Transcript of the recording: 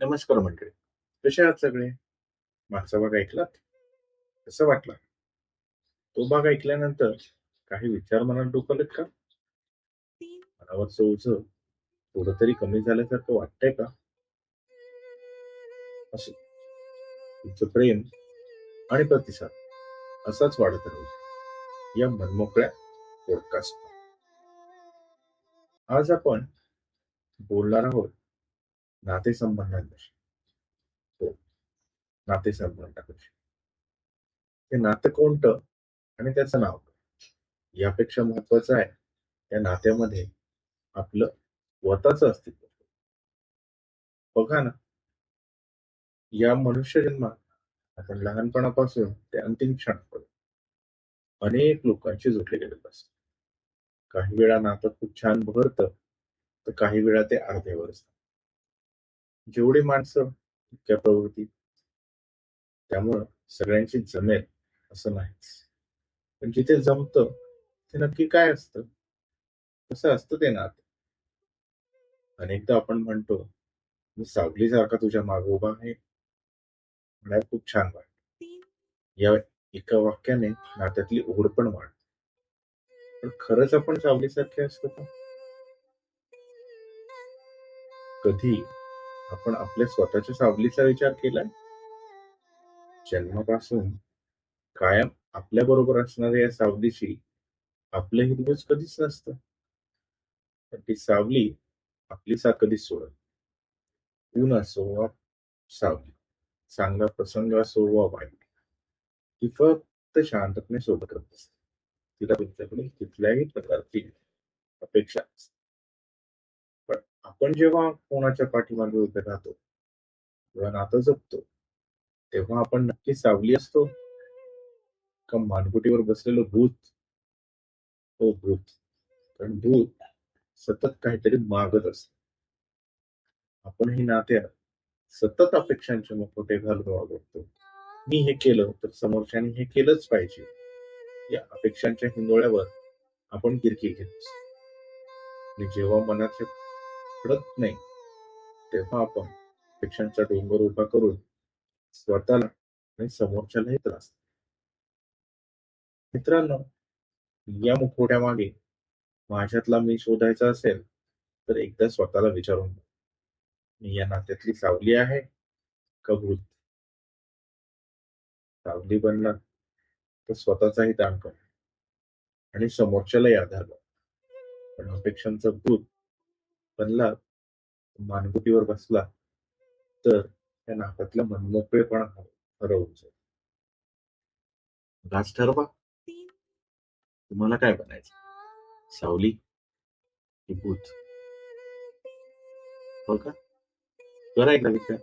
नमस्कार मंडळी. कसे आहात सगळे? मागचा भाग ऐकलात? कसं वाटला? तो भाग ऐकल्यानंतर काही विचार मनात डोकवलेत का? मनावरचं ओझं थोडं तरी कमी झाल्यासारखं वाटतंय का? असं तुमचं प्रेम आणि प्रतिसाद असाच वाढत राहू या मनमोकळ्या पॉडकास्ट. आज आपण बोलणार आहोत नातेसंबंधांविषयी. हो, नातेसंबंधांविषयी. हे नातं कोणतं आणि त्याचं नाव काय? यापेक्षा महत्वाचं आहे त्या नात्यामध्ये आपलं स्वतःचं अस्तित्व. बघा ना, या मनुष्य जन्मात आपण लहानपणापासून ते अंतिम क्षणापर्यंत अनेक लोकांशी जोडले गेलेलो असतो. काही वेळा नातं खूप छान बहरतं, तर काही वेळा ते अर्धेवर असतं. जेवढी माणसं तितक्या प्रवृत्ती, त्यामुळं सगळ्यांची जमेल असं नाहीच. पण जिथे जमतं ते नक्की काय असतं? कसं असतं ते नातं? अनेकदा आपण म्हणतो, मी सावलीसारखा तुझ्या मागे उभा आहे, म्हणायला खूप छान वाटतं. या एका वाक्याने नात्यातली ओढ पण वाढते. पण खरंच आपण सावलीसारखे असतो का? कधी आपण आपल्या स्वतःच्या सावलीचा विचार केलाय? जन्मापासून कायम आपल्या बरोबर असणाऱ्या या सावलीशी आपलं हिरवंच कधीच नसतं. पण ती सावली आपली साथ कधीच सोडत नाही. ऊन असो वा सावली, चांगला प्रसंग असो वा वाईट, ती फक्त शांतपणे सोबत राहत असते. तिला तुमच्याकडून कुठल्याही प्रकारची अपेक्षा नसते. पण आपण जेव्हा कोणाच्या पाठीमागे उभे राहतो किंवा नातं जपतो, तेव्हा आपण नक्की सावली असतो का मानगुटीवर बसलेलं भूत? हो, भूत. कारण भूत सतत काहीतरी मागत असतं. आपणही नात्यात सतत अपेक्षांचे मुखवटे घालून वागतो. मी हे केलं तर समोरच्याने हे केलंच पाहिजे. या अपेक्षांच्या हिंदोळ्यावर आपण गिरकी घेत असतो. आणि जेव्हा मनाचे पडत नाही, तेव्हा आपण अपेक्षांचा डोंगर उभा करून स्वतःला आणि समोरच्यालाही त्रास देतो. मित्रांनो, या मुखवट्यामागे माझ्यातला मी शोधायचा असेल, तर एकदा स्वतःला विचारून घ्या. मी या नात्यातली सावली आहे का भूत? सावली बनला तर स्वतःचाही ताण कमी आणि समोरच्यालाही आधार मिळतो. पण अपेक्षांचा भूत बनला, मानगुटीवर बसला, तर त्या नात्यातला मनमोकळेपणा हरवून जाईल. आज ठरवा, तुम्हाला काय बनायचं? सावली की भूत? हो का? करा एकदा विचार.